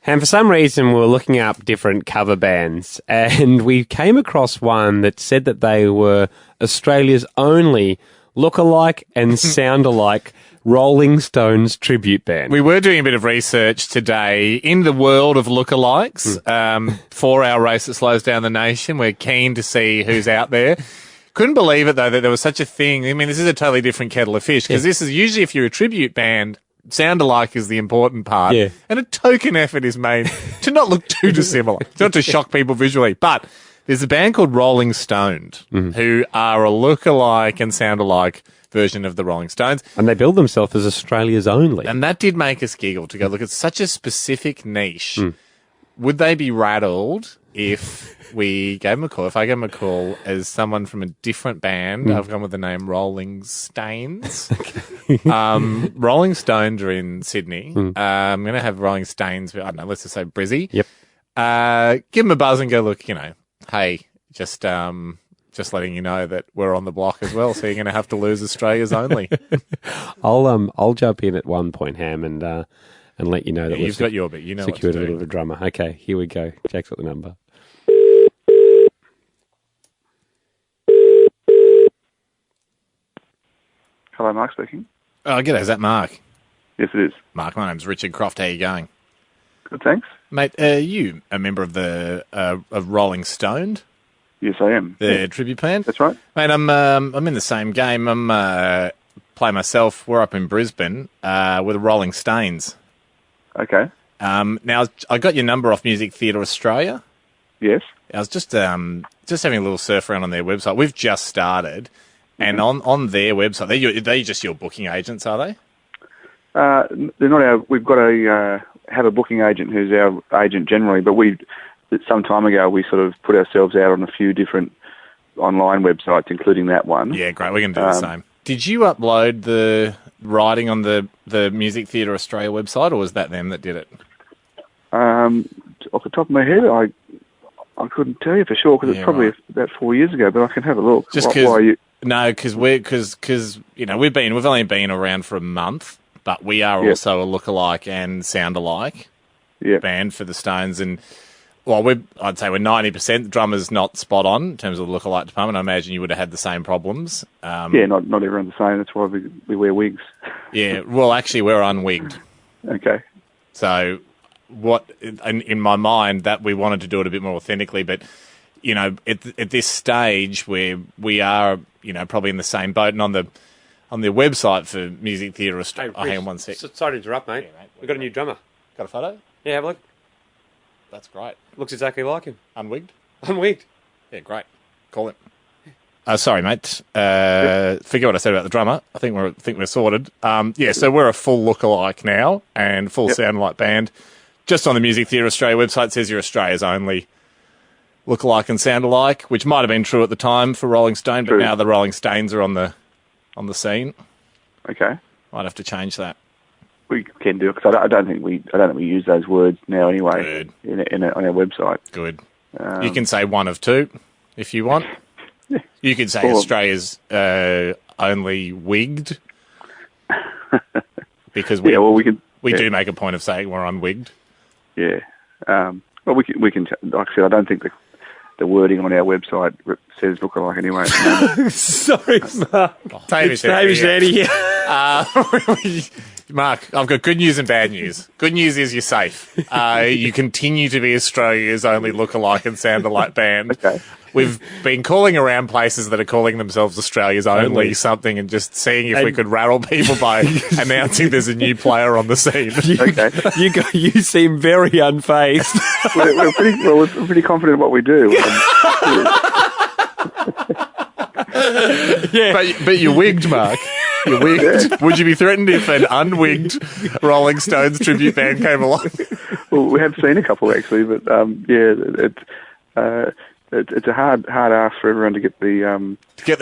And for some reason, we were looking up different cover bands, and we came across one that said that they were Australia's only look-alike and sound-alike Rolling Stones tribute band. We were doing a bit of research today in the world of lookalikes. For our race that slows down the nation, we're keen to see who's out there. Couldn't believe it, though, that there was such a thing. I mean, this is a totally different kettle of fish, because this is usually, if you're a tribute band, sound-alike is the important part. Yeah. And a token effort is made to not look too dissimilar, not to shock people visually. But there's a band called Rolling Stoned, who are a lookalike and sound-alike version of the Rolling Stones. And they billed themselves as Australia's only. And that did make us giggle to go, look, it's such a specific niche. Would they be rattled if we gave them a call? If I gave them a call as someone from a different band, I've gone with the name Rolling Stains. Rolling Stones are in Sydney. I'm going to have Rolling Stains, I don't know, let's just say Brizzy. Yep. Give them a buzz and go, look, hey, just letting you know that we're on the block as well, so you're going to have to lose Australia's only. I'll jump in at one point, Ham, and let you know that you've got your bit. You know what to secured a do. bit of a drummer. Okay, here we go. Jack's got the number. Hello, Mark speaking. Oh, g'day. Is that Mark? Yes, it is. Mark, my name's Richard Croft. How you going? Good, thanks. Mate, are you a member of the of Rolling Stoned? Yes, I am. The tribute band? That's right. Mate, I'm in the same game. I'm play myself. We're up in Brisbane with the Rolling Stains. Okay. Now, I got your number off Music Theatre Australia. Yes. I was just having a little surf around on their website. We've just started, and on their website, they're just your booking agents, are they? They're not our. We've got have a booking agent who's our agent generally, but some time ago we sort of put ourselves out on a few different online websites, including that one. Yeah, great. We're going to do the same. Did you upload the writing on the Music Theatre Australia website, or was that them that did it? Off the top of my head, I couldn't tell you for sure, because it's probably about 4 years ago, but I can have a look. Just because we've only been around for a month, but we are also a lookalike and sound-alike band for the Stones, and I'd say we're 90%. The drummer's not spot on in terms of the lookalike department. I imagine you would have had the same problems. Not everyone's the same. That's why we wear wigs. Yeah, well, actually, we're unwigged. Okay. So, in my mind, that we wanted to do it a bit more authentically, but at this stage where we are, probably in the same boat, and on their website for Music Theatre Australia. Hang on one sec. Sorry to interrupt, mate. Yeah, mate. We've got a new drummer. Got a photo? Yeah, have a look. That's great. Looks exactly like him. Unwigged? Unwigged. Yeah, great. Call him. Sorry, mate. Forget what I said about the drummer. I think we're sorted. So we're a full lookalike now and full sound-alike band. Just on the Music Theatre Australia website, it says you're Australia's only lookalike and sound-alike, which might have been true at the time for Rolling Stone, but now the Rolling Stains are on the scene. Okay. Might have to change that. We can do it, because I don't think we use those words now anyway. Good. on our website. Good. You can say one of two if you want. You could say Australia's only wigged, because we do make a point of saying we're unwigged. Yeah. Well, we can. Like I said, I don't think the wording on our website says lookalike anyway. Sorry, Mark. Hamish Andy here. Mark, I've got good news and bad news. Good news is you're safe. You continue to be Australia's only lookalike and sound-alike band. Okay. We've been calling around places that are calling themselves Australia's only something, and just seeing if we could rattle people by announcing there's a new player on the scene. Okay. You seem very unfazed. we're pretty confident in what we do. But you're wigged, Mark. You're wigged. Would you be threatened if an unwigged Rolling Stones tribute band came along? Well, we have seen a couple actually, but it's a hard ask for everyone to get the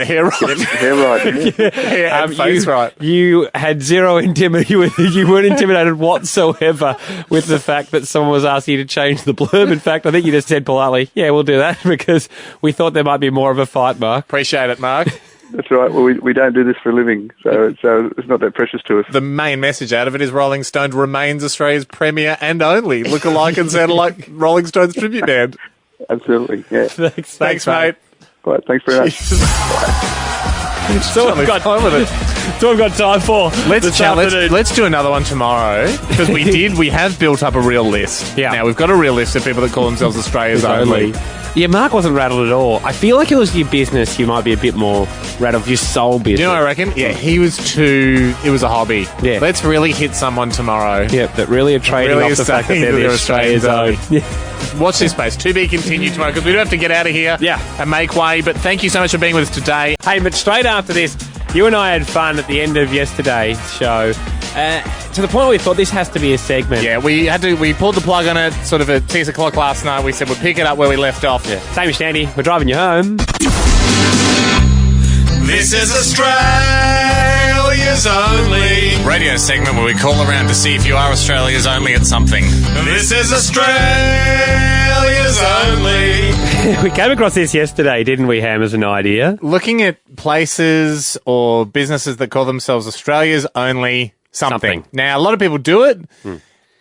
hair right. Hair right. Yeah. Hair and face right. You had zero intimidation. You weren't intimidated whatsoever with the fact that someone was asking you to change the blurb. In fact, I think you just said politely, "Yeah, we'll do that," because we thought there might be more of a fight, Mark. Appreciate it, Mark. That's right. Well, we don't do this for a living, so it's not that precious to us. The main message out of it is Rolling Stone remains Australia's premier and only look-alike and sound-alike Rolling Stones tribute band. Absolutely, yeah. Thanks, mate. Right, thanks very much. That's all we've got time with it. That's all we've got time for. Let's do another one tomorrow, because we have built up a real list. Yeah. Now, we've got a real list of people that call themselves Australia's only. Yeah, Mark wasn't rattled at all. I feel like it was your business. You might be a bit more rattled. Your soul business. Do you know what I reckon? Yeah, he was too... It was a hobby. Yeah. Let's really hit someone tomorrow. Yeah, that really are trading Really off the fact that saying they're that the they're Australia's own. Australia's Watch this space. To be continued tomorrow, because we do have to get out of here and make way. But thank you so much for being with us today. Hey, but straight after this, you and I had fun at the end of yesterday's show. To the point where we thought this has to be a segment. Yeah, we pulled the plug on it sort of at 6 o'clock last night. We said we'd pick it up where we left off. Yeah. Hamish Andy, we're driving you home. This is Australia's only radio segment where we call around to see if you are Australia's only at something. This is Australia's only. We came across this yesterday, didn't we, Ham, as an idea? Looking at places or businesses that call themselves Australia's only something. Now, a lot of people do it.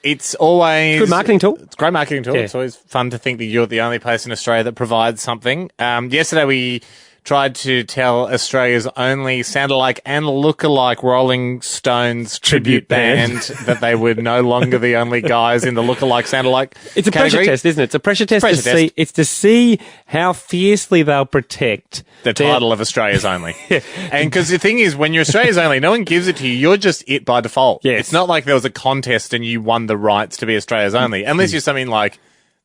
It's always... Good marketing tool. It's a great marketing tool. Yeah. It's always fun to think that you're the only place in Australia that provides something. Yesterday, we tried to tell Australia's only sound-alike and look-alike Rolling Stones tribute band that they were no longer the only guys in the look-alike, sound-alike It's a category. pressure test, isn't it? It's a pressure test see. It's to see how fiercely they'll protect The title of Australia's only. And because the thing is, when you're Australia's only, no one gives it to you. You're just it by default. Yes. It's not like there was a contest and you won the rights to be Australia's only, unless you're something like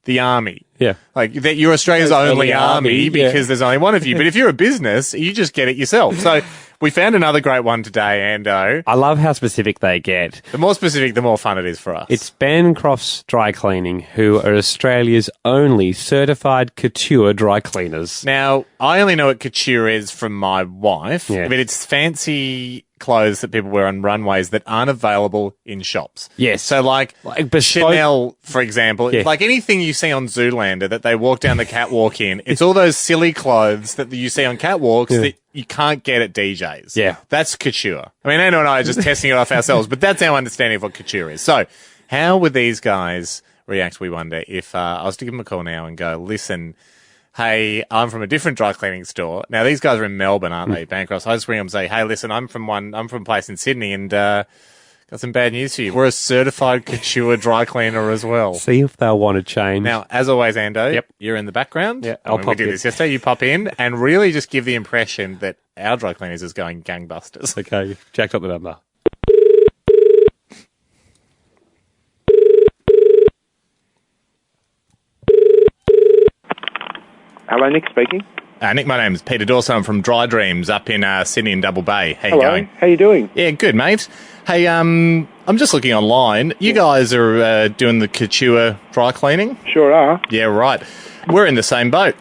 the Army. Yeah. Like that you're Australia's only army because there's only one of you. But if you're a business, you just get it yourself. So we found another great one today, Ando. I love how specific they get. The more specific, the more fun it is for us. It's Bancroft's Dry Cleaning, who are Australia's only certified couture dry cleaners. Now, I only know what couture is from my wife, Yeah. but it's fancy clothes that people wear on runways that aren't available in shops. Yes. So like bespoke- Chanel, for example, Yeah. like anything you see on Zoolander that they walk down the catwalk in, it's all those silly clothes that you see on catwalks that you can't get at DJs. Yeah. That's couture. I mean, Anna and I are just testing it off ourselves, but that's our understanding of what couture is. So how would these guys react, we wonder, if I was to give them a call now and go, listen, hey, I'm from a different dry cleaning store. Now, these guys are in Melbourne, aren't they, Bancroft? I just ring them and say, hey, listen, I'm from a place in Sydney and got some bad news for you. We're a certified couture dry cleaner as well. See if they'll want to change. Now, as always, Ando, Yep. you're in the background. Yeah, I'll We pop did in. this yesterday. You pop in and really just give the impression that our dry cleaners is going gangbusters. Okay, jacked up the number. Hello, Nick speaking. Nick, my name is Peter Dawson. I'm from Dry Dreams up in Sydney in Double Bay. How you Hello, going? how you doing? Yeah, good, mate. Hey, I'm just looking online. You guys are doing the couture dry cleaning? Sure are. Yeah, right. We're in the same boat.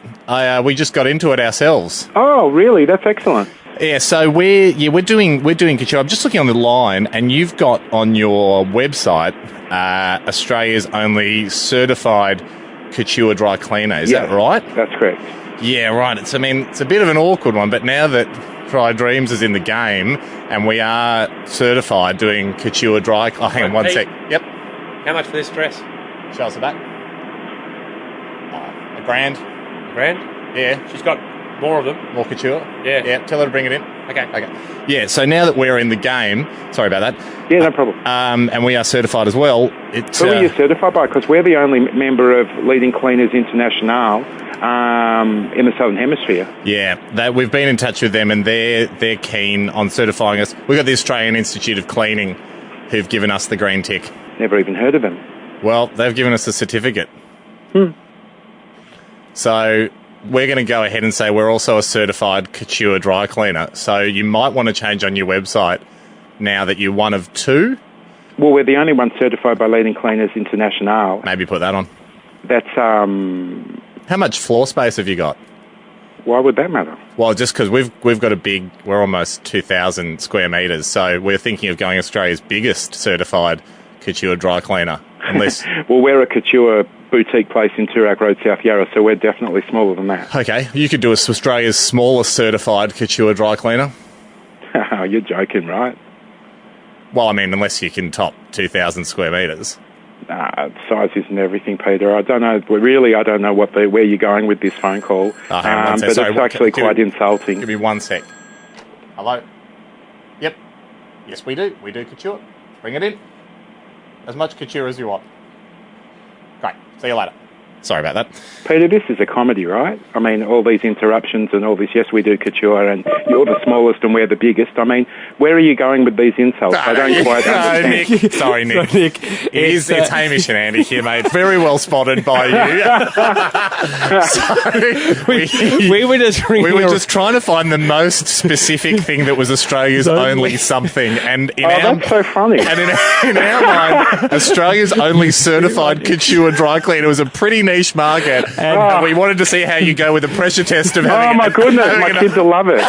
We just got into it ourselves. Oh, really? That's excellent. Yeah, so we're doing couture. I'm just looking on the line, and you've got on your website Australia's only certified couture dry cleaner. Is that right? That's correct. Yeah, right. It's a bit of an awkward one, but now that Dry Dreams is in the game and we are certified doing couture dry... Oh, hang on one sec. Yep. How much for this dress? Show us the back. $1,000. Grand? Yeah. She's got more of them. More couture. Yeah. Yeah, tell her to bring it in. Okay. Yeah, so now that we're in the game... Sorry about that. Yeah, no problem. And we are certified as well. Who are you certified by? Because we're the only member of Leading Cleaners International in the Southern Hemisphere. Yeah, we've been in touch with them and they're keen on certifying us. We've got the Australian Institute of Cleaning who've given us the green tick. Never even heard of them. Well, they've given us a certificate. So we're going to go ahead and say we're also a certified couture dry cleaner. So you might want to change on your website now that you're one of two. Well, we're the only one certified by Leading Cleaners International. Maybe put that on. That's, How much floor space have you got? why would that matter? Well, just because we've got we're almost 2,000 square metres, so we're thinking of going Australia's biggest certified couture dry cleaner. Unless... Well, we're a couture boutique place in Toorak Road, South Yarra, so we're definitely smaller than that. Okay, you could do us Australia's smallest certified couture dry cleaner. You're joking, right? Well, I mean, unless you can top 2,000 square metres. Size isn't everything, Peter. I don't know. Really, I don't know where you're going with this phone call. Oh, hang on one sec. But Sorry, it's actually quite insulting. Give me 1 sec. Hello? Yep. Yes, we do. We do couture. Bring it in. As much couture as you want. Great. See you later. Sorry about that. Peter, this is a comedy, right? I mean, all these interruptions and all this, yes, we do couture, and you're the smallest and we're the biggest. I mean, where are you going with these insults? I don't quite understand. Nick. Sorry, Nick. So, Nick, It's Hamish and Andy here, mate. Very well spotted by you. we were just just trying to find the most specific thing that was Australia's only something. And that's so funny. And in our mind, Australia's only certified couture dry cleaner was a pretty niche market. And we wanted to see how you go with a pressure test of having... Oh, my goodness. My kids will love it.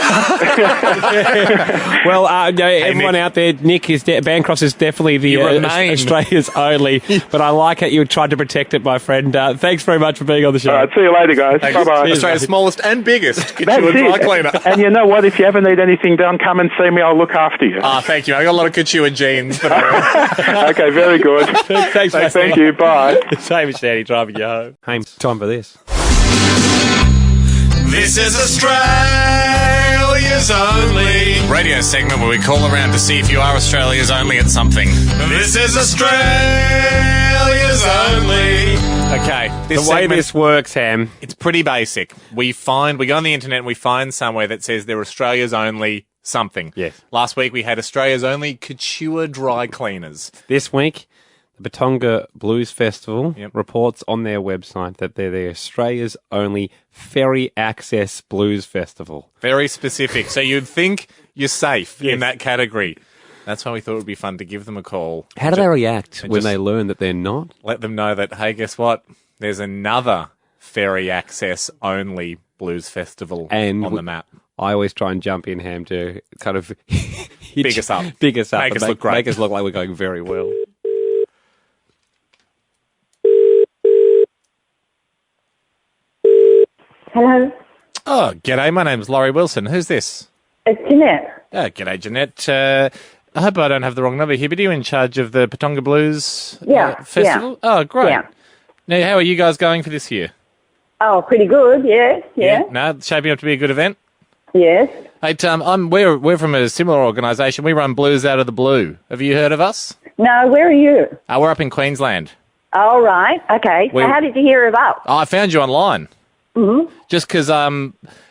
Well, everyone out there, Nick is Bancross is definitely the Australia's only. But I like it. You tried to protect it, my friend. Thanks very much for being on the show. All right, see you later, guys. Bye-bye. Australia's smallest and biggest couture That's dry it. cleaner. And you know what? If you ever need anything done, come and see me. I'll look after you. Thank you. I got a lot of couture jeans. But Okay, very good. Thanks, mate. Thank you. Bye. It's Hamish Andy driving you home. Hey, time for this. This is Australia's only radio segment where we call around to see if you are Australia's only at something. This is Australia's only. Okay, The way this works, Ham. it's pretty basic. We go on the internet and we find somewhere that says they're Australia's only something. Yes. Last week we had Australia's only couture dry cleaners. This week, the Batonga Blues Festival Yep. reports on their website that they're the Australia's only ferry access blues festival. Very specific. So you'd think you're safe Yes. in that category. That's why we thought it would be fun to give them a call. How do they react when just- they learn that they're not? Let them know that, hey, guess what? There's another ferry access only blues festival And on the map. I always try and jump in, Ham, to kind of Big us up. Big us up. Make and us look great. Make us look like we're going very well. Hello, Oh, g'day. My name's Laurie Wilson. Who's this? it's Jeanette. G'day, Jeanette. I hope I don't have the wrong number here, but are you in charge of the Patonga Blues Festival? Yeah. Oh, great. Yeah. Now, how are you guys going for this year? Oh, pretty good. Yeah. No, shaping up to be a good event? Yes. Hey, we're from a similar organisation. We run Blues Out of the Blue. Have you heard of us? No, where are you? We're up in Queensland. All right. Okay. So how did you hear of us? I found you online. Mm-hmm. Just because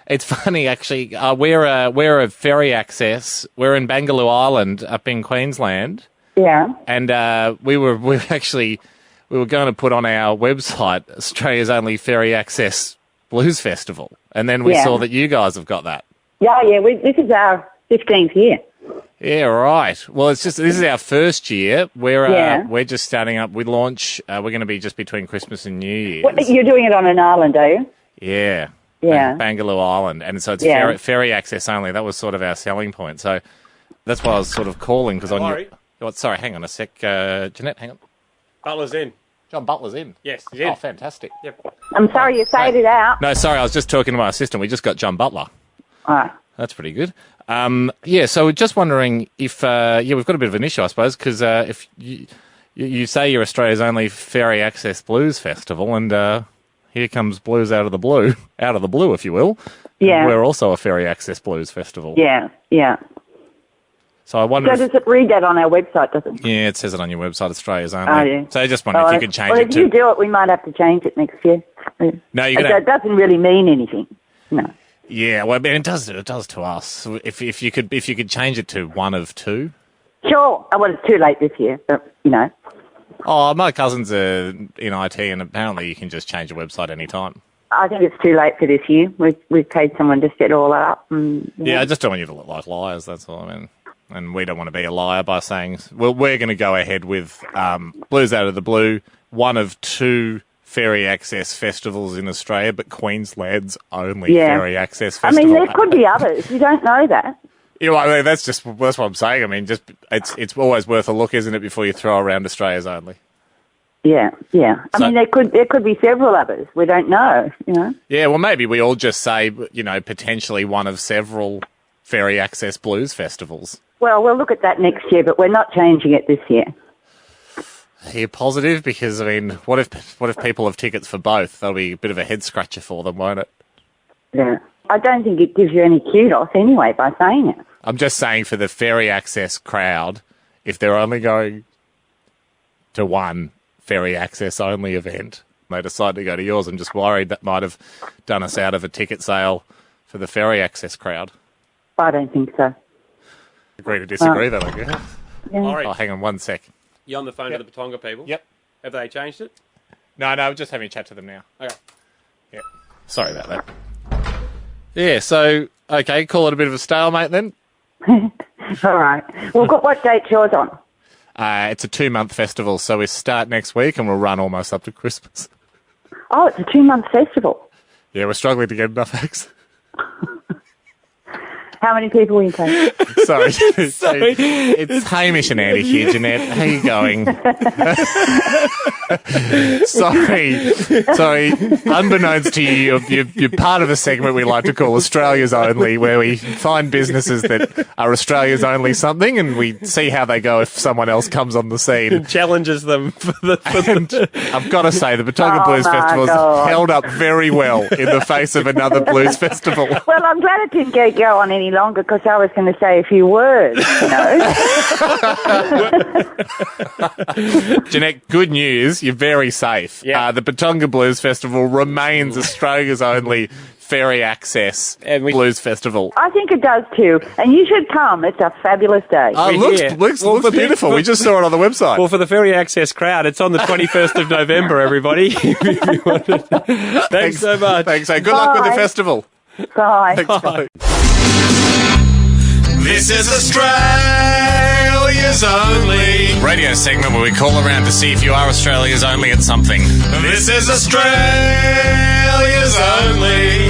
it's funny, actually. We're a ferry access. We're in Bangalore Island up in Queensland. Yeah. And we were going to put on our website Australia's only ferry access blues festival, and then we saw that you guys have got that. Yeah. This is our 15th year. Yeah, right. Well, this is our first year. We're just starting up. We launch. We're going to be just between Christmas and New Year's. What, you're doing it on an island, are you? Yeah. Yeah. Bangalore Island, and so it's ferry access only. That was sort of our selling point. So that's why I was sort of calling because sorry, hang on a sec, Jeanette. Hang on. Butler's in. John Butler's in. Yes, he's in. Oh, fantastic. Yep. I'm sorry you faded out. No, sorry, I was just talking to my assistant. We just got John Butler. All right. That's pretty good. So we're just wondering if, we've got a bit of an issue, I suppose, because if you say you're Australia's only ferry access blues festival, and here comes Blues Out of the Blue, if you will. Yeah. We're also a ferry access blues festival. Yeah. So I wonder. So does it read that on our website, does it? Yeah, it says it on your website, Australia's only. Oh, yeah. So I just wonder if you could change well, it if you do it, we might have to change it next year. No, It doesn't really mean anything. No. Yeah, well, I mean, it does to us. If you could change it to one of two. Sure. Well, it's too late this year, but, Oh, my cousins are in IT, and apparently you can just change your website anytime. I think it's too late for this year. We've paid someone to set all that up. Yeah, I just don't want you to look like liars, that's all. I mean, and we don't want to be a liar by saying, well, we're going to go ahead with Blues Out of the Blue, one of two ferry access festivals in Australia, but Queensland's only ferry access festival. I mean, there could be others. You don't know that. Yeah, well, I mean, that's what I'm saying. I mean, just it's always worth a look, isn't it, before you throw around Australia's only. Yeah. I mean, there could be several others. We don't know, you know. Yeah, well, maybe we all just say, you know, potentially one of several Ferry Access Blues festivals. Well, we'll look at that next year, but we're not changing it this year. Are you positive? Because, I mean, what if people have tickets for both? That'll be a bit of a head scratcher for them, won't it? Yeah. I don't think it gives you any kudos anyway by saying it. I'm just saying for the Ferry Access crowd, if they're only going to one Ferry Access only event, they decide to go to yours, I'm just worried that might have done us out of a ticket sale for the Ferry Access crowd. I don't think so. Agree to disagree, then, I guess. Yeah. Oh, hang on 1 sec. You on the phone to the Patonga people? Yep. Have they changed it? No, we're just having a chat to them now. Okay. Yeah. Sorry about that. Yeah, so, okay, call it a bit of a stalemate then. All right. Well, what date's yours on? It's a 2-month festival, so we start next week and we'll run almost up to Christmas. Oh, it's a 2-month festival. Yeah, we're struggling to get enough acts. How many people will you take? Sorry. It's Hamish and Andy here, Jeanette. How you going? Sorry. Unbeknownst to you, you're part of a segment we like to call Australia's Only, where we find businesses that are Australia's only something, and we see how they go if someone else comes on the scene. Challenges them for the I've got to say, the Patonga Blues Festival has held up very well in the face of another blues festival. Well, I'm glad it didn't go on any longer because I was going to say a few words, you know. Jeanette, good news. You're very safe. Yep. The Patonga Blues Festival remains Australia's only ferry access blues festival. I think it does too. And you should come. It's a fabulous day. Looks beautiful. We just saw it on the website. Well, for the Ferry Access crowd, it's on the 21st of November, everybody. Thanks so much. Thanks. Good luck with the festival. Bye. Thanks, bye. This is Australia's only radio segment where we call around to see if you are Australia's only at something. This is Australia's only.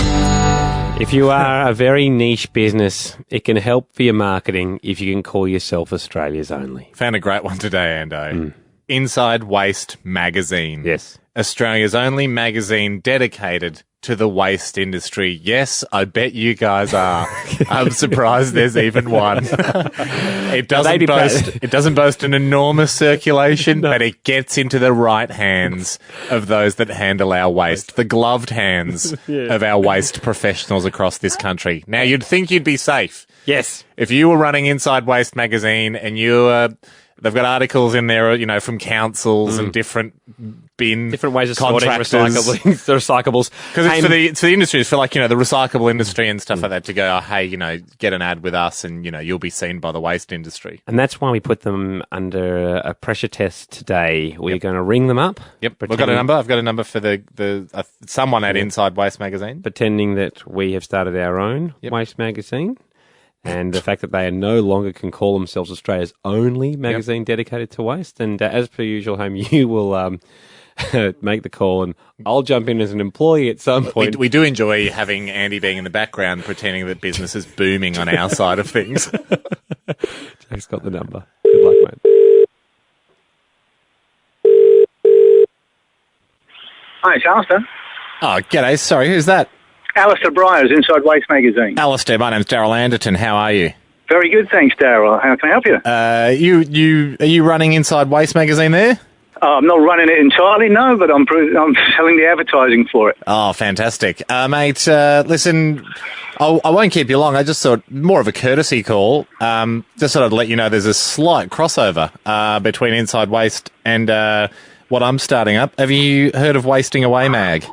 If you are a very niche business, it can help for your marketing if you can call yourself Australia's only. Found a great one today, Ando. Inside Waste Magazine. Yes. Australia's only magazine dedicated to the waste industry. Yes, I bet you guys are. I'm surprised there's even one. It doesn't boast an enormous circulation, but it gets into the right hands of those that handle our waste, the gloved hands of our waste professionals across this country. Now, you'd think you'd be safe. Yes. If you were running Inside Waste Magazine and they've got articles in there, you know, from councils and different ways of sorting recyclables. Because it's for the industry. It's for, like, you know, the recyclable industry and stuff like that to go, oh, hey, you know, get an ad with us and, you know, you'll be seen by the waste industry. And that's why we put them under a pressure test today. We're going to ring them up. Yep. We've got a number. I've got a number for the someone at Inside Waste Magazine. Pretending that we have started our own waste magazine. And the fact that they no longer can call themselves Australia's only magazine dedicated to waste. And as per usual, Home, you will make the call and I'll jump in as an employee at some point. We do enjoy having Andy being in the background pretending that business is booming on our side of things. Jack's got the number. Good luck, mate. Hi, it's Alistair. Oh, g'day. Sorry, who's that? Alistair Bryers, Inside Waste Magazine. Alistair, my name's Daryl Anderton. How are you? Very good, thanks, Daryl. How can I help you? Are you running Inside Waste Magazine there? I'm not running it entirely, no, but I'm selling the advertising for it. Oh, fantastic. Mate, listen, I won't keep you long. I just thought more of a courtesy call. Just thought I'd let you know there's a slight crossover between Inside Waste and what I'm starting up. Have you heard of Wasting Away Mag?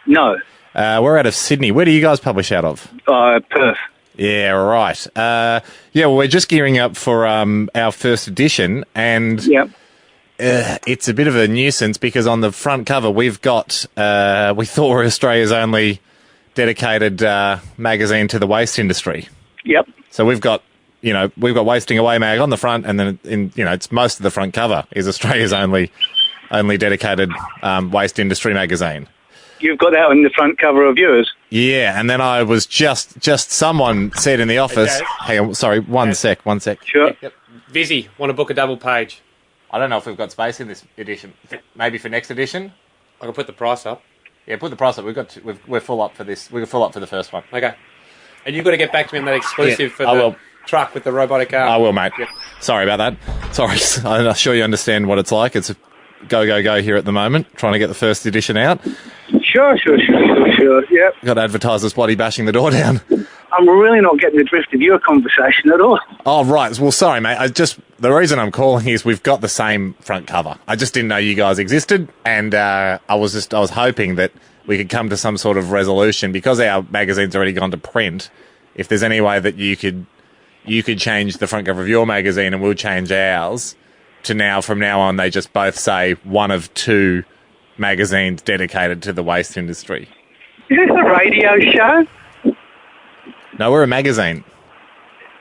No. We're out of Sydney. Where do you guys publish out of? Perth. Yeah, right. Well, we're just gearing up for our first edition, and it's a bit of a nuisance because on the front cover we've got, we thought we're Australia's only dedicated magazine to the waste industry. Yep. So we've got Wasting Away Mag on the front, and then it's most of the front cover is Australia's only dedicated waste industry magazine. You've got that on the front cover of yours. Yeah, and then I was just someone said in the office, hang on, sorry, one sec. Sure. Yep. Vizzy, want to book a double page? I don't know if we've got space in this edition. Maybe for next edition. I can put the price up. Yeah, put the price up. We're full up for this. We're full up for the first one. Okay. And you've got to get back to me on that exclusive for I the will. truck with the robotic arm. I will, mate. Yep. Sorry about that. Sorry. I'm sure you understand what it's like. It's a go here at the moment, trying to get the first edition out. Sure. Yep. Got advertisers bloody bashing the door down. I'm really not getting the drift of your conversation at all. Oh, right. Well, sorry, mate. The reason I'm calling is we've got the same front cover. I just didn't know you guys existed, and I was hoping that we could come to some sort of resolution because our magazine's already gone to print. If there's any way that you could change the front cover of your magazine and we'll change ours to now, from now on, they just both say one of two magazines dedicated to the waste industry. Is this a radio show? No, we're a magazine.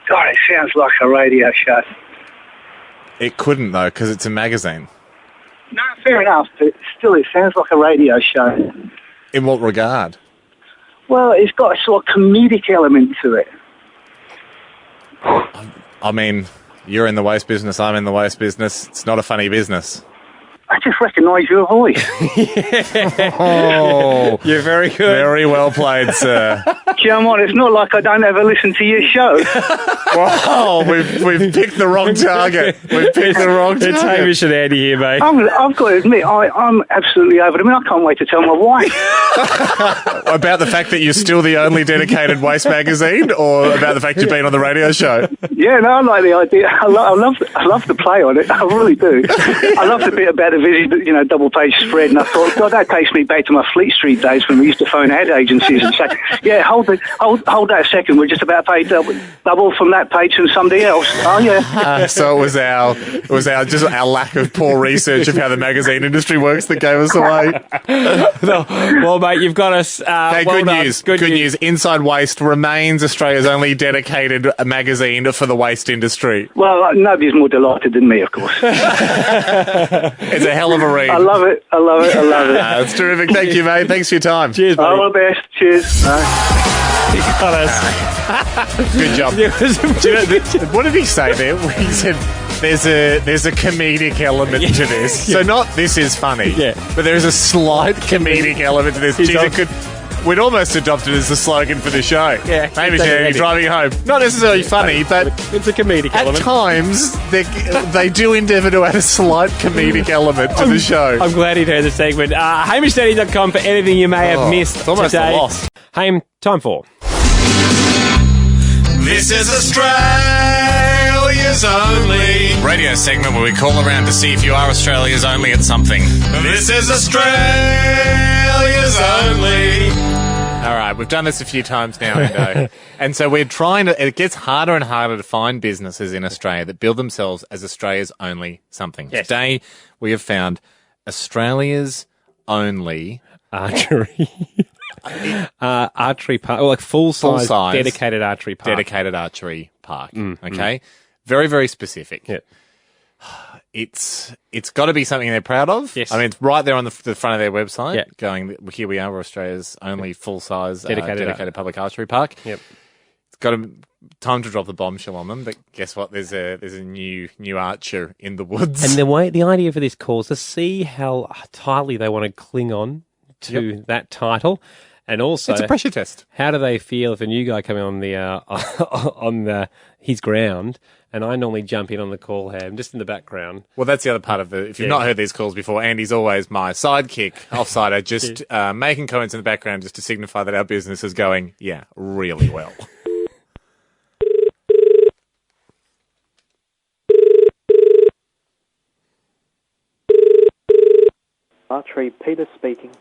God, it sounds like a radio show. It couldn't, though, because it's a magazine. No, fair enough, but still, it sounds like a radio show. In what regard? Well, it's got a sort of comedic element to it. I mean, you're in the waste business, I'm in the waste business. It's not a funny business. I just recognise your voice. Oh, You're very good. Very well played, sir. Come on, it's not like I don't ever listen to your show. Wow, we've picked the wrong target. We've picked the wrong target. It's Hamish and Andy here, mate. I've got to admit, I'm absolutely over it. I mean, I can't wait to tell my wife. About the fact that you're still the only dedicated waste magazine, or about the fact you've been on the radio show? Yeah, no, I like the idea. I love the play on it. I really do. I love the bit about the double-page spread, and I thought, God, that takes me back to my Fleet Street days when we used to phone ad agencies and say, yeah, hold that a second, we're just about to pay double from that page from somebody else. Oh, yeah. So it was our lack of poor research of how the magazine industry works that gave us away. Well, mate, you've got us. Hey, well good done. news. Good news. Inside Waste remains Australia's only dedicated magazine for the waste industry. Well, nobody's more delighted than me, of course. It's a hell of a read. I love it. That's terrific. Thank you, mate. Thanks for your time. Cheers, buddy. All the best. Cheers. You got us. Good job. Do you know, what did he say there? He said there's a comedic element to this. So not this is funny, but there is a slight comedic element to this. We'd almost adopt it as the slogan for the show. Yeah, Hamish Andy driving home. Not necessarily funny, but it's a comedic at element. times they do endeavour to add a slight comedic element to the show. I'm glad he'd heard the segment. HamishAndy.com for anything you may have missed it's almost today. a loss. Haim, time for. This is Australia's only radio segment where we call around to see if you are Australia's only at something. This is Australia's only. All right, we've done this a few times now, and so we're trying to. It gets harder and harder to find businesses in Australia that build themselves as Australia's only something. Yes. Today, we have found Australia's only Archery. Archery park, like full-size, dedicated archery park. Dedicated archery park. Okay, very, very specific. Yeah. It's got to be something they're proud of. Yes. I mean, it's right there on the front of their website. Yeah. Going, here we are, we're Australia's only full-size Dedicated public archery park. Yep. It's got time to drop the bombshell on them, but guess what? There's a new archer in the woods. And the idea for this call is to see how tightly they want to cling on to that title. And also, it's a pressure test. How do they feel if a new guy coming on his ground, and I normally jump in on the call, just in the background. Well, that's the other part of it. If you've not heard these calls before, Andy's always my sidekick, offsider, just making comments in the background just to signify that our business is going, really well. Archery, Peter speaking.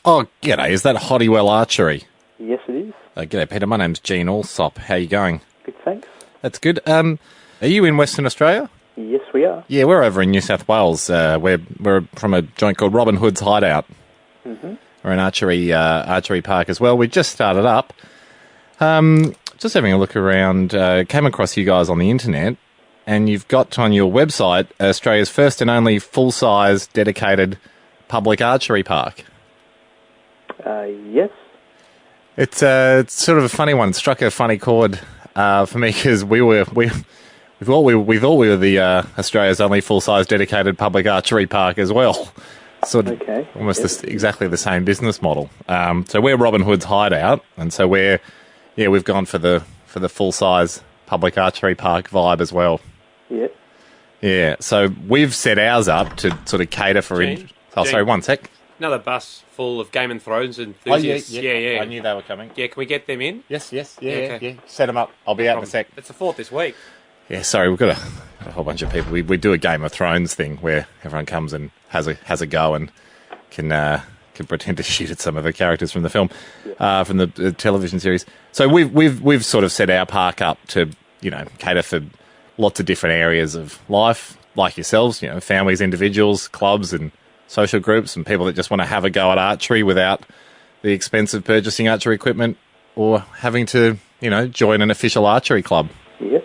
Oh, g'day. Is that Hoddywell Archery? Yes, it is. G'day, Peter. My name's Gene Allsop. How you going? Good, thanks. That's good. Are you in Western Australia? Yes, we are. Yeah, we're over in New South Wales. We're from a joint called Robin Hood's Hideout. Mm-hmm. We're an archery park as well. We just started up. Just having a look around. Came across you guys on the internet, and you've got on your website Australia's first and only full-size dedicated public archery park. Yes. It's sort of a funny one. It struck a funny chord for me because we We thought we were the Australia's only full-size dedicated public archery park as well. Sort of almost exactly the same business model. So we're Robin Hood's hideout, and so we've gone for the full-size public archery park vibe as well. Yeah. Yeah, so we've set ours up to sort of cater for... sorry, one sec. Another bus full of Game of Thrones enthusiasts. Oh, yeah. I knew they were coming. Yeah, can we get them in? Yes. Yeah. Set them up. I'll be out in a sec. It's the 4th this week. Yeah, sorry, we've got a whole bunch of people. We do a Game of Thrones thing where everyone comes and has a go and can pretend to shoot at some of the characters from the film, from the television series. So we've sort of set our park up to, you know, cater for lots of different areas of life, like yourselves, you know, families, individuals, clubs and social groups, and people that just want to have a go at archery without the expense of purchasing archery equipment or having to, you know, join an official archery club. Yep.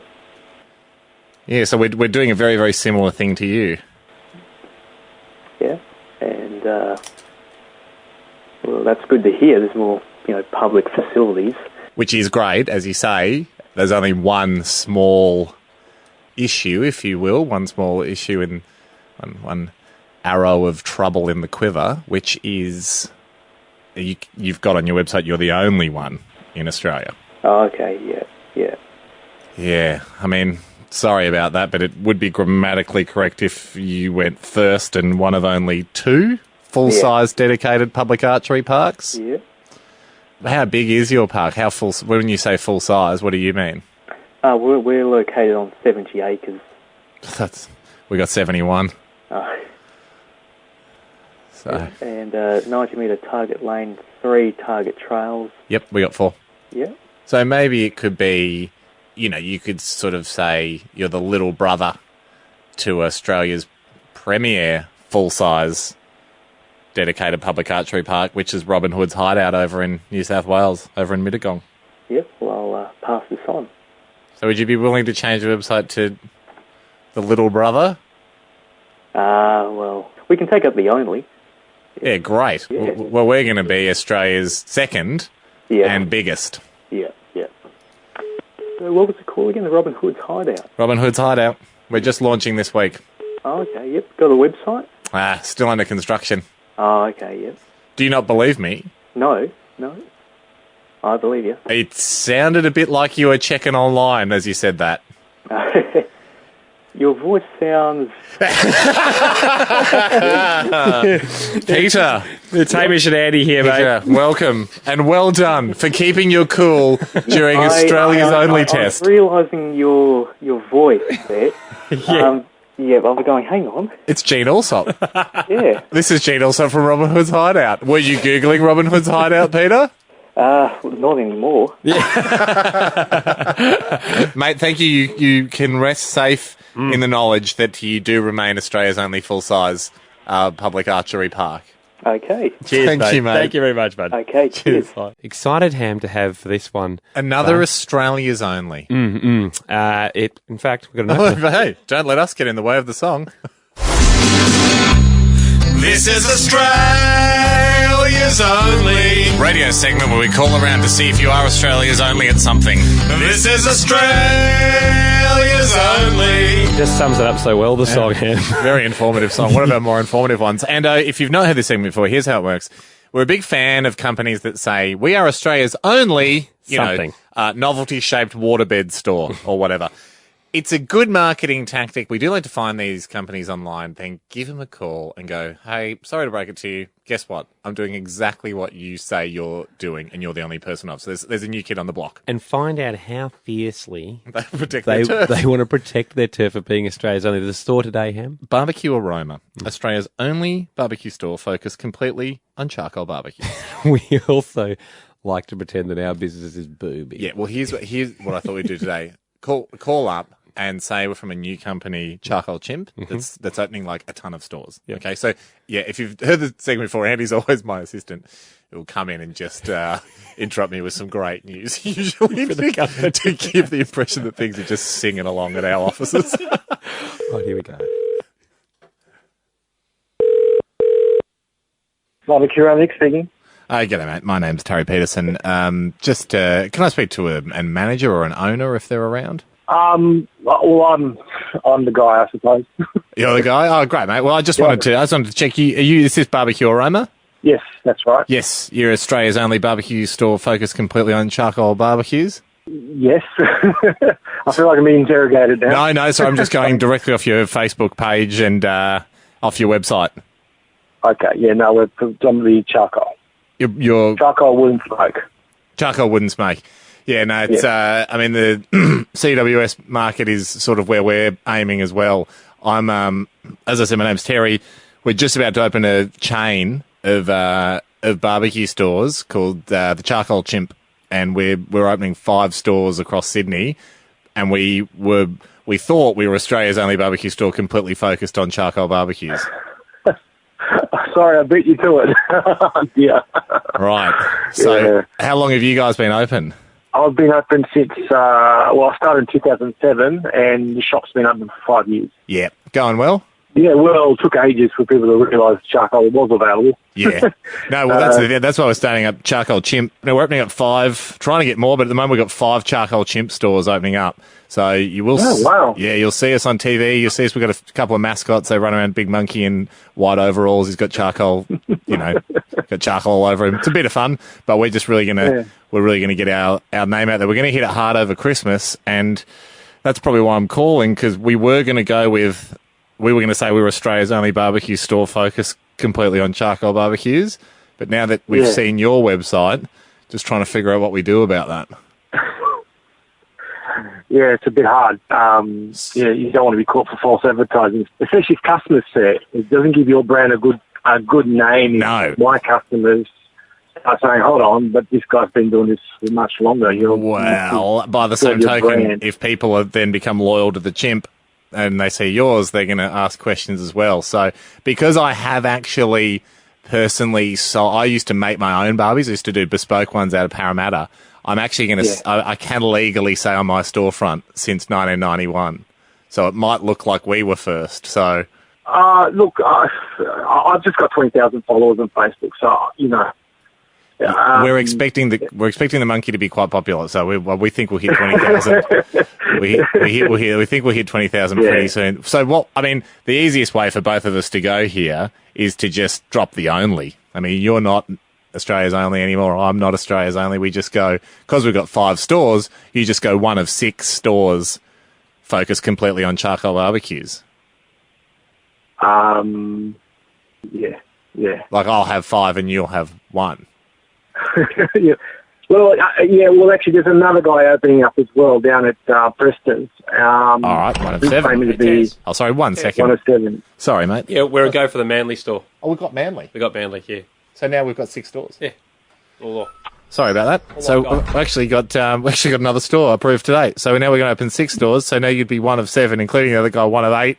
Yeah, so we're doing a very, very similar thing to you. Yeah. And, well, that's good to hear. There's more, you know, public facilities. Which is great, as you say. There's only one small issue, if you will, one arrow of trouble in the quiver, which is you've got on your website you're the only one in Australia. Oh, okay, yeah. Yeah, I mean, sorry about that, but it would be grammatically correct if you went first and one of only 2 full-size dedicated public archery parks. Yeah. How big is your park? How full? When you say full-size, what do you mean? We're located on 70 acres. We got 71. So. And 90-metre target lane, 3 target trails. Yep, we got 4. Yeah. So maybe it could be, you know, you could sort of say you're the little brother to Australia's premier full-size dedicated public archery park, which is Robin Hood's hideout over in New South Wales, over in Mittagong. Yep, well, I'll pass this on. So would you be willing to change the website to the little brother? Well, we can take up the only. Yeah, great. Yeah. Well, we're going to be Australia's second and biggest. Yeah. So what was it called again? The Robin Hood's Hideout? Robin Hood's hideout. We're just launching this week. Oh, okay, yep. Got a website? Still under construction. Oh, okay, yep. Do you not believe me? No. I believe you. It sounded a bit like you were checking online as you said that. Your voice sounds... Peter. It's Hamish and Andy here, Peter, mate. welcome. And well done for keeping your cool during Australia's only test. I was realising your voice there. Yeah, I was going, hang on. It's Gene Alsop. Yeah. This is Gene Alsop from Robin Hood's Hideout. Were you Googling Robin Hood's Hideout, Peter? Not anymore. Mate, thank you. You can rest safe in the knowledge that you do remain Australia's only full-size public archery park. Okay. Cheers, Thank you, mate. Thank you very much, bud. Okay, cheers. Excited, Ham, to have this one. Another Australia's only. In fact, we've got another. Hey, don't let us get in the way of the song. This is Australia's only radio segment where we call around to see if you are Australia's only at something. This is Australia's only. Just sums it up so well, the song, Ham. Very informative song. One of our more informative ones. And if you've not heard this segment before, here's how it works. We're a big fan of companies that say, we are Australia's only, novelty-shaped waterbed store or whatever. It's a good marketing tactic. We do like to find these companies online, then give them a call and go, hey, sorry to break it to you. Guess what? I'm doing exactly what you say you're doing, and you're the only person of. So there's a new kid on the block. And find out how fiercely they protect their turf. They want to protect their turf of being Australia's only. The store today, Ham? Barbecue Aroma, Australia's only barbecue store focused completely on charcoal barbecue. We also like to pretend that our business is booby. Yeah, well, here's what I thought we'd do today. Call up and say we're from a new company, Charcoal Chimp, that's opening like a ton of stores. Yep. Okay, so yeah, if you've heard the segment before, Andy's always my assistant. He'll come in and just interrupt me with some great news, usually to give the impression that things are just singing along at our offices. Right, here we go. Barbecue Alex speaking. G'day, mate. My name's Terry Peterson. Can I speak to a manager or an owner if they're around? Well, I'm the guy, I suppose. You're the guy? Oh, great, mate. Well, I just wanted to check you. Is this Barbecue Aroma? Yes, that's right. Yes, you're Australia's only barbecue store focused completely on charcoal barbecues. Yes. I feel like I'm being interrogated now. No, so I'm just going directly off your Facebook page and off your website. Okay, yeah, no, we're predominantly charcoal. Your Charcoal wooden smoke. charcoal wooden smoke. Yeah, no, it's, I mean, the CWS market is sort of where we're aiming as well. I'm, as I said, my name's Terry. We're just about to open a chain of barbecue stores called the Charcoal Chimp, and we're opening 5 stores across Sydney, and we thought we were Australia's only barbecue store completely focused on charcoal barbecues. Sorry, I beat you to it. Yeah. Right. So how long have you guys been open? I've been open since, I started in 2007, and the shop's been open for 5 years. Yeah. Going well? Yeah, well, it took ages for people to realise charcoal was available. Yeah. No, well, that's why we're starting up Charcoal Chimp. Now, we're opening up 5, trying to get more, but at the moment we've got 5 Charcoal Chimp stores opening up. So you will... Oh, wow. Yeah, you'll see us on TV. You'll see us. We've got a couple of mascots. They run around Big Monkey in white overalls. He's got charcoal, got charcoal all over him. It's a bit of fun, but we're just really going to... We're really going to get our name out there. We're going to hit it hard over Christmas, and that's probably why I'm calling, because we were going to say we were Australia's only barbecue store focused completely on charcoal barbecues, but now that we've seen your website, just trying to figure out what we do about that. Yeah, it's a bit hard. You don't want to be caught for false advertising, especially if customers say it. It doesn't give your brand a good name. No. My customers are saying, hold on, but this guy's been doing this for much longer. Well, by the same token, if people have then become loyal to the Chimp and they see yours, they're going to ask questions as well. So because I have actually personally, I used to make my own Barbies. I used to do bespoke ones out of Parramatta. I'm actually going to, I can legally say on my storefront since 1991. So it might look like we were first. So, look, I've just got 20,000 followers on Facebook. So, we're expecting the monkey to be quite popular, so we think we'll hit 20,000. we think we'll hit 20,000 pretty soon. So the easiest way for both of us to go here is to just drop the only. I mean, you're not Australia's only anymore. I'm not Australia's only. We just go, because we've got 5 stores, you just go one of 6 stores focused completely on charcoal barbecues. Yeah. Like I'll have 5 and you'll have 1. Yeah. Well, actually, there's another guy opening up as well down at Preston's. All right, 1 of 7. Oh, sorry, 1 second. 1 of 7. Sorry, mate. Yeah, we're a go for the Manly store. Oh, we've got Manly. We got Manly, yeah. So now we've got 6 stores. Yeah. Sorry about that. So we've actually got another store approved today. So now we're going to open 6 stores. So now you'd be 1 of 7, including the other guy, 1 of 8.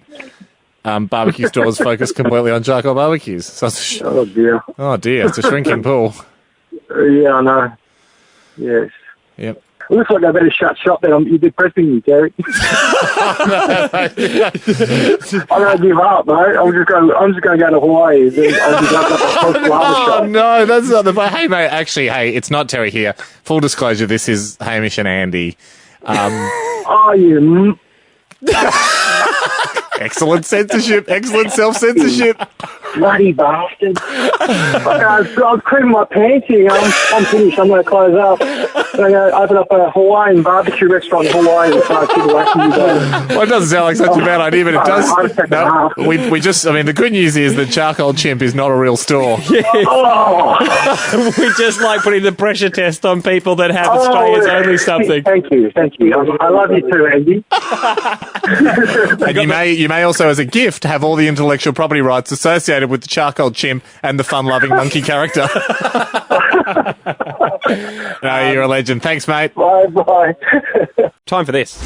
Barbecue stores focused completely on charcoal barbecues. So oh dear, it's a shrinking pool. Yeah, I know. Yes. Yep. It looks like I better shut shop then. You're depressing me, Terry. I don't give up, mate. I'm just going to go to Hawaii. Oh, no, that's not the... Hey, mate, actually, it's not Terry here. Full disclosure, this is Hamish and Andy. You... Excellent censorship. Excellent self-censorship. Bloody bastard. I was creaming my pants here. I'm finished. I'm going to close up. I'm going to open up a Hawaiian barbecue restaurant in Hawaii and start people whacking you down. Well, it doesn't sound like such a bad idea, but it does. No, we just, I mean, the good news is that Charcoal Chimp is not a real store. Yeah. Oh. We just like putting the pressure test on people that have Australia's only something. Thank you. I love you too, Andy. And you may also, as a gift, have all the intellectual property rights associated with the Charcoal Chimp and the fun-loving monkey character. No, you're a legend. Thanks, mate. Bye. Time for this.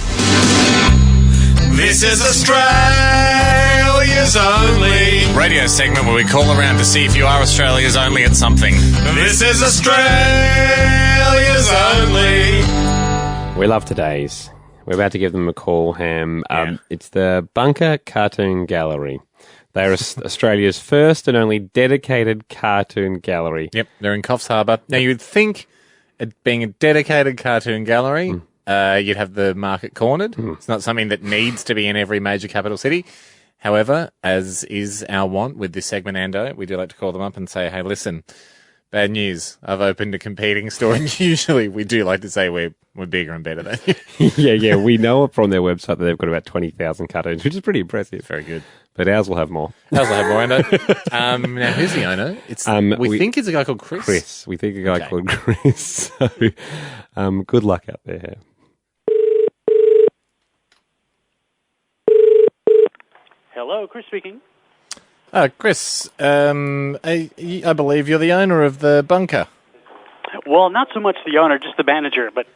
This is Australia's only radio segment where we call around to see if you are Australia's only at something. This is Australia's only. We love today's. We're about to give them a call, Ham. It's the Bunker Cartoon Gallery. They're Australia's first and only dedicated cartoon gallery. Yep, they're in Coffs Harbour. Now, you'd think it being a dedicated cartoon gallery, you'd have the market cornered. It's not something that needs to be in every major capital city. However, as is our want with this segment, Ando, we do like to call them up and say, hey, listen, bad news. I've opened a competing store. And usually we do like to say we're bigger and better than you. Yeah. We know from their website that they've got about 20,000 cartoons, which is pretty impressive. Very good. But ours will have more. Ours will have more, Ando. Now, who's the owner? We think it's a guy called Chris. We think a guy called Chris. So, good luck out there. Hello, Chris speaking. Chris, I believe you're the owner of the bunker. Well, not so much the owner, just the manager, but...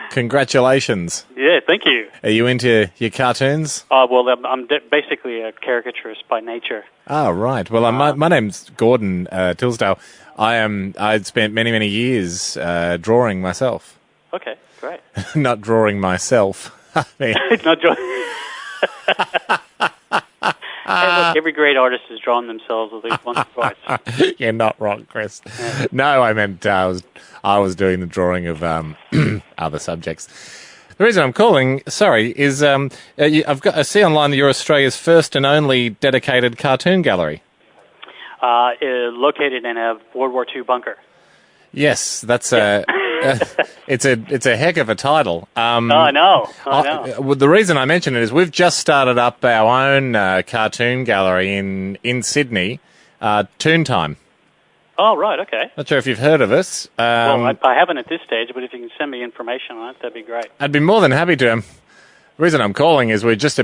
Congratulations. Yeah, thank you. Are you into your cartoons? Well, I'm basically a caricaturist by nature. Oh, right. Well, my name's Gordon Tilsdale. I'd spent many years drawing myself. Okay, great. Not drawing myself. Not drawing... Hey, look, every great artist has drawn themselves at least once or twice. You're not wrong, Chris. No, I meant I was doing the drawing of other subjects. The reason I'm calling, is I see online that you're Australia's first and only dedicated cartoon gallery. Located in a World War II bunker. Yes, that's it's a heck of a title. I know. The reason I mention it is we've just started up our own cartoon gallery in Sydney, Toontime. Oh, right, okay. Not sure if you've heard of us. Well, I haven't at this stage, but if you can send me information on it, that'd be great. I'd be more than happy to. The reason I'm calling is we just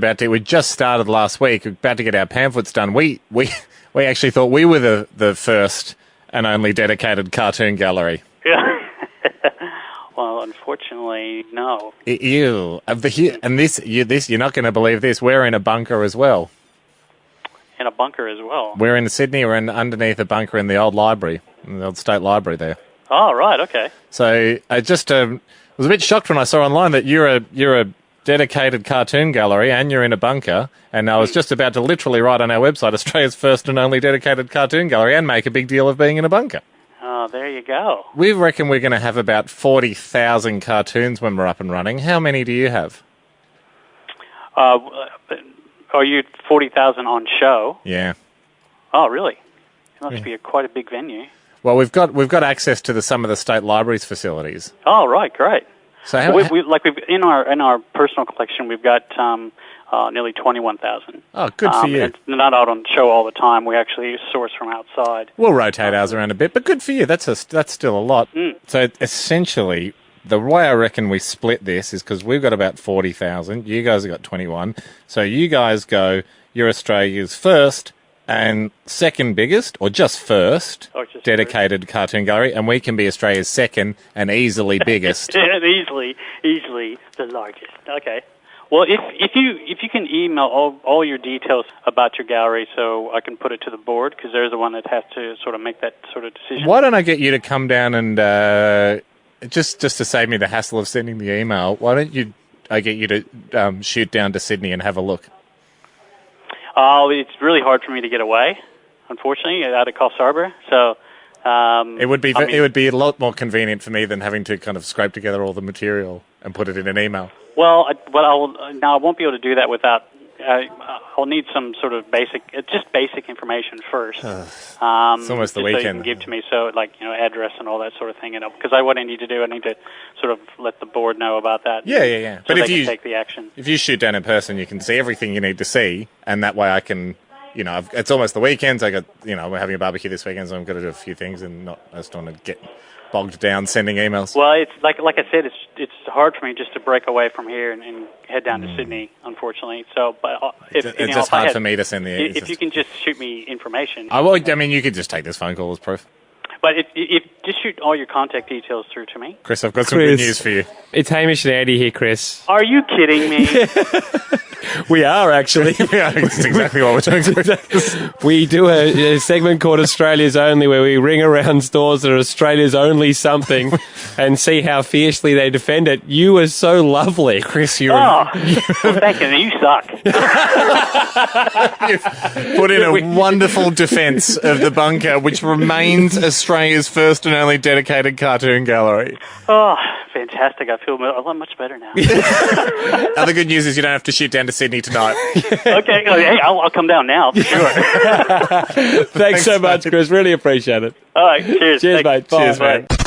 started last week, about to get our pamphlets done. We actually thought we were the first and only dedicated cartoon gallery. Yeah. Well, unfortunately, no. Ew. And this, you're not going to believe this. We're in a bunker as well. In a bunker as well? We're in Sydney. We're underneath a bunker in the old library, in the old state library there. Oh, right, okay. So I just was a bit shocked when I saw online that you're a dedicated cartoon gallery and you're in a bunker. And I was just about to literally write on our website, Australia's first and only dedicated cartoon gallery, and make a big deal of being in a bunker. Oh, there you go. We reckon we're going to have about 40,000 cartoons when we're up and running. How many do you have? Are you 40,000 on show? Yeah. Oh, really? It must be quite a big venue. Well, we've got access to some of the state library's facilities. Oh, right, great. So in our personal collection, we've got nearly 21,000. Oh, good for you. It's not out on show all the time. We actually source from outside. We'll rotate ours around a bit, but good for you. That's still a lot. So essentially, the way I reckon we split this is because we've got about 40,000. You guys have got 21. So you guys you're Australia's first and second biggest, or just first, dedicated cartoon gallery, and we can be Australia's second and easily biggest. easily the largest. Okay. Well, if you can email all your details about your gallery, so I can put it to the board, because they're the one that has to sort of make that sort of decision. Why don't I get you to come down and just to save me the hassle of sending the email? Why don't I get you to shoot down to Sydney and have a look? Oh, it's really hard for me to get away, unfortunately, out of Coffs Harbour. So it would be a lot more convenient for me than having to kind of scrape together all the material and put it in an email. Well, I won't be able to do that without. I'll need some sort of basic information first. It's almost the weekend. So you can give to me, so address and all that sort of thing, because what I need to do, I need to sort of let the board know about that. Yeah. So but they can take the action. If you shoot down in person, you can see everything you need to see, and that way I can. It's almost the weekend. So we're having a barbecue this weekend, so I'm going to do a few things, and I just don't want to get bogged down sending emails. Well, it's like I said, it's hard for me just to break away from here and head down to Sydney, unfortunately. So, but it's just hard for me to send the. If you can just shoot me information. You could just take this phone call as proof. But if just shoot all your contact details through to me. Chris, I've got some good news for you. It's Hamish and Andy here, Chris. Are you kidding me? We are, actually. That's exactly what we're doing. We do a segment called Australia's Only, where we ring around stores that are Australia's only something and see how fiercely they defend it. You are so lovely. Chris, well, thank you. You suck. You've put in a wonderful defence of the bunker, which remains Australia's first and only dedicated cartoon gallery. Oh, fantastic. I feel a lot much better now. Other good news is you don't have to shoot down to Sydney tonight. Okay, hey, I'll come down now for sure. Thanks so much, Chris. Really appreciate it. All right, cheers. Cheers, Thanks. mate. Bye. Cheers, mate.